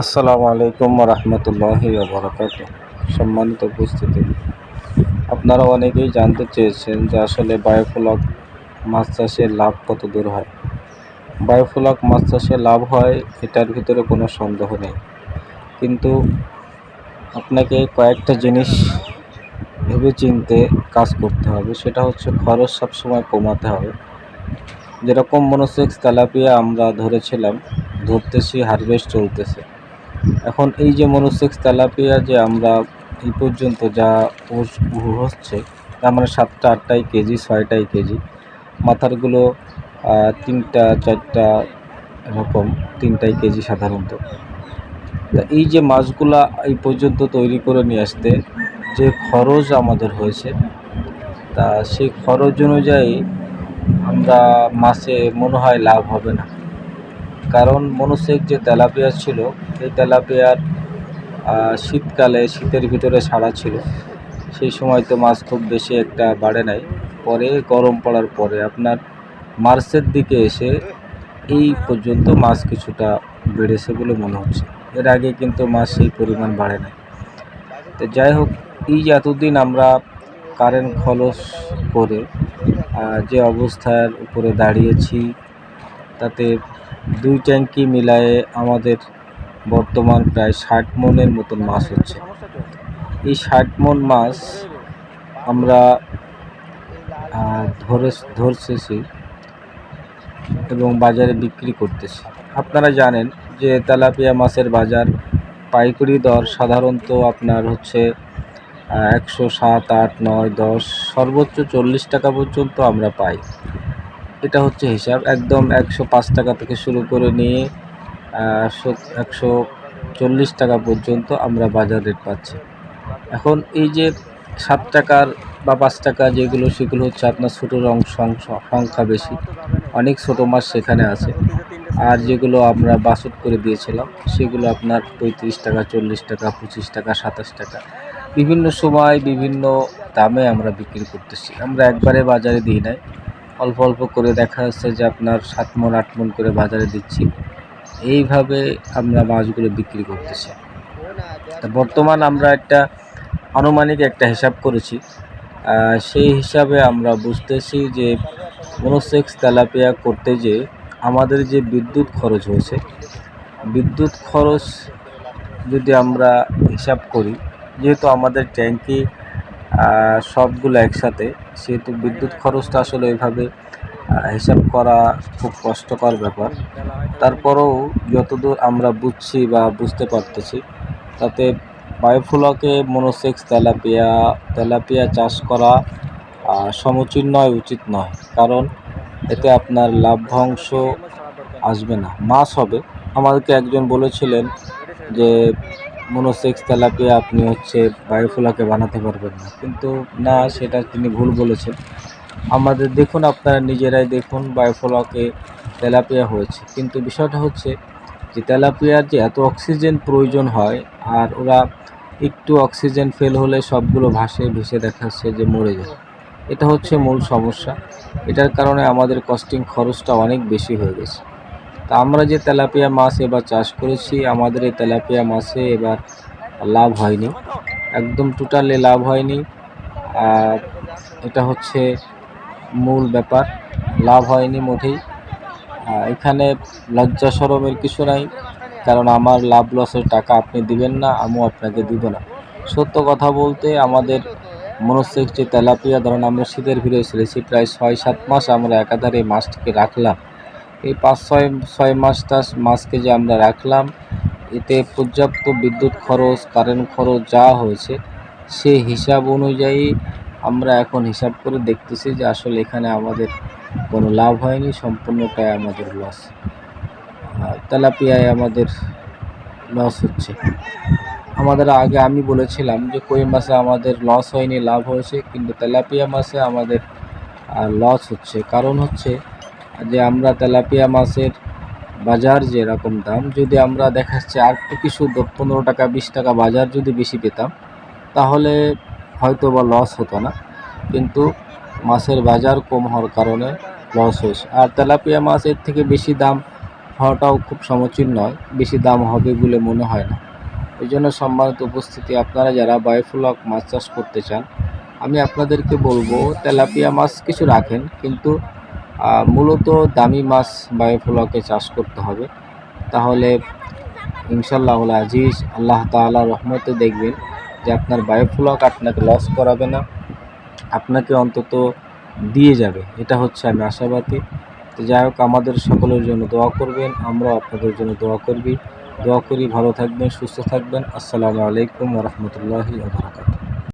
আসসালামু আলাইকুম রহমতুল্লাহি বারাকাতুহু। সম্মানিত উপস্থিতি, আপনারা অনেকেই জানতে চেয়েছেন যে আসলে বায়োফ্লক মাছ চাষে লাভ কত দূর হয়। বায়োফ্লক মাছ চাষে লাভ হয়, এটার ভিতরে কোনো সন্দেহ নেই, কিন্তু আপনাকে কয়েকটা জিনিস ভেবে চিনতে কাজ করতে হবে। সেটা হচ্ছে খরচ সবসময় কমাতে হবে। যেরকম মনোসেক্স তেলাপিয়া আমরা ধরতেছি, হারভেস্ট চলতেছে। এখন এই যে মনোসেক্স তেলাপিয়া যে আমরা এই পর্যন্ত যা হচ্ছে, তার মানে 7টা 8টাই কেজি, 6টাই কেজি, মাথারগুলো 3টা 4টা এরকম, 3টাই কেজি সাধারণত। তা এই যে মাছগুলা এই পর্যন্ত তৈরি করে নিয়ে আসতে যে খরচ আমাদের হয়েছে, তা সেই খরচ অনুযায়ী আমরা মাছে মনে হয় লাভ হবে না। কারণ মনোসেক্স যে তেলাপিয়া ছিল, এই তেলাপিয়ার শীতের ভিতরে ছাড়া ছিল। সেই সময় তো মাছ খুব বেশি একটা বাড়ে নাই। পরে গরম পড়ার পরে আপনার মার্চের দিকে এসে এই পর্যন্ত মাছ কিছুটা বেড়েছে বলে মনে হচ্ছে। এর আগে কিন্তু মাছ সেই পরিমাণ বাড়ে নাই। তো যাই হোক, এই যে এতদিন আমরা কারেন্ট খরচ করে যে অবস্থার উপরে দাঁড়িয়েছি, তাতে 2 ট্যাঙ্কি মিলায়ে আমাদের বর্তমান প্রায় 60 মনের মতন মাছ হচ্ছে। এই 60 মন মাছ আমরা ধরতেছি এবং বাজারে বিক্রি করতেছি। আপনারা জানেন যে তেলাপিয়া মাছের বাজার পাইকারি দর সাধারণত আপনার হচ্ছে 107, 8, 9, 10, সর্বোচ্চ 40 টাকা পর্যন্ত আমরা পাই। এটা হচ্ছে হিসাব। একদম 105 টাকা থেকে শুরু করে নিয়ে 140 টাকা পর্যন্ত আমরা বাজার রেট পাচ্ছি। এখন এই যে 7 টাকার বা 5 টাকা যেগুলো, সেগুলো হচ্ছে আপনার ছোটোর সংখ্যা বেশি, অনেক ছোটো মাছ সেখানে আছে। আর যেগুলো আমরা বাছুর করে দিয়েছিলাম, সেগুলো আপনার 35 টাকা, 40 টাকা, 25 টাকা, 27 টাকা, বিভিন্ন সময় বিভিন্ন দামে আমরা বিক্রি করতেছি। আমরা একবারে বাজারে দিই নাই, অল্প অল্প করে দেখা যাচ্ছে যে আপনার 7 মণ 8 মণ করে বাজারে দিচ্ছি। এইভাবে আমরা মাছগুলো বিক্রি করতেছি। তা বর্তমান আমরা আনুমানিক একটা হিসাব করেছি। সেই হিসাবে আমরা বুঝতেছি যে মনোসেক্স তেলাপিয়া করতে যে আমাদের যে বিদ্যুৎ খরচ হয়েছে, বিদ্যুৎ খরচ যদি আমরা হিসাব করি, যেহেতু আমাদের ট্যাঙ্কি সবগুলো একসাথে, সেহেতু বিদ্যুৎ খরচটা আসলে ওইভাবে হিসাব করা খুব কষ্টকর ব্যাপার। তারপরেও যতদূর আমরা বুঝছি বা বুঝতে পারতেছি, তাতে বায়োফ্লকে মনোসেক্স তেলাপিয়া চাষ করা সমীচীন নয়, উচিত নয়। কারণ এতে আপনার লাভ্যাংশ আসবে না, মাছ হবে। আমাদেরকে একজন বলেছিলেন যে মনোসেক্স তেলাপিয়া আপনি হচ্ছে বায়োফ্লকে বানাতে পারবেন না, কিন্তু না, সেটা তিনি ভুল বলেছেন। আমাদের দেখুন, আপনারা নিজেরাই দেখুন, বায়োফ্লকে তেলাপিয়া হয়েছে, কিন্তু বিষয়টা হচ্ছে যে তেলাপিয়ার যে এত অক্সিজেন প্রয়োজন হয়, আর ওরা একটু অক্সিজেন ফেল হলে সবগুলো ভেসে দেখাচ্ছে যে মরে যায়। এটা হচ্ছে মূল সমস্যা। এটার কারণে আমাদের কস্টিং খরচটা অনেক বেশি হয়ে গেছে। তা আমরা যে তেলাপিয়া মাছ এবার চাষ করেছি, আমাদের এই তেলাপিয়া মাছে এবার লাভ হয়নি, একদম টোটালি লাভ হয়নি। আর এটা হচ্ছে মূল ব্যাপার, লাভ হয়নি মোটেই। এখানে লজ্জা শরমের কিছু নাই, কারণ আমার লাভ লসের টাকা আপনি দিবেন না, আমিও আপনাকে দিব না। সত্য কথা বলতে, আমাদের মনোসেক্স যে তেলাপিয়া, ধরেন আমরা শীতের ভিতরে ছেড়েছি, প্রায় 6-7 মাস আমরা একাধারে এই মাছটিকে রাখলাম। এই 5-6 মাছকে যে আমরা রাখলাম, এতে পর্যাপ্ত বিদ্যুৎ খরচ, কারেন্ট খরচ যা হয়েছে, সেই হিসাব অনুযায়ী আমরা এখন হিসাব করে দেখতেছি যে আসলে এখানে আমাদের কোনো লাভ হয়নি, সম্পূর্ণটাই আমাদের লস। তেলাপিয়ায় আমাদের লস হচ্ছে। আমাদের আগে আমি বলেছিলাম যে কই মাছে আমাদের লস হয়নি, লাভ হয়েছে, কিন্তু তেলাপিয়া মাছে আমাদের লস হচ্ছে। কারণ হচ্ছে যে আমরা তেলাপিয়া মাছের বাজার যেরকম দাম, যদি আমরা দেখা যাচ্ছে আর একটু কিছু 15 টাকা 20 টাকা বাজার যদি বেশি পেতাম, তাহলে হয়তো বা লস হতো না, কিন্তু মাছের বাজার কম হওয়ার কারণে লস হয়েছে। আর তেলাপিয়া মাছ এর থেকে বেশি দাম হওয়াটাও খুব সমীচীন নয়, বেশি দাম হবে বলে মনে হয় না। এই জন্য সম্মানিত উপস্থিতি, আপনারা যারা বায়োফ্লক মাছ চাষ করতে চান, আমি আপনাদেরকে বলবো তেলাপিয়া মাছ কিছু রাখেন, কিন্তু মূলত দামি মাছ বায়োফ্লকে চাষ করতে হবে। তাহলে ইনশাআল্লাহুল আজিজ আল্লাহ তাআলার রহমতে দেখবেন যে আপনার বায়োফ্লক আপনাকে লস করাবে না, আপনাকে অন্তত দিয়ে যাবে। এটা হচ্ছে আমি আশাবাদী। তো যাই হোক, আমাদের সকলের জন্য দোয়া করবেন, আমরাও আপনাদের জন্য দোয়া করি। ভালো থাকবেন, সুস্থ থাকবেন। আসসালামু আলাইকুম ওয়া রাহমাতুল্লাহি ওয়া বারাকাতুহু।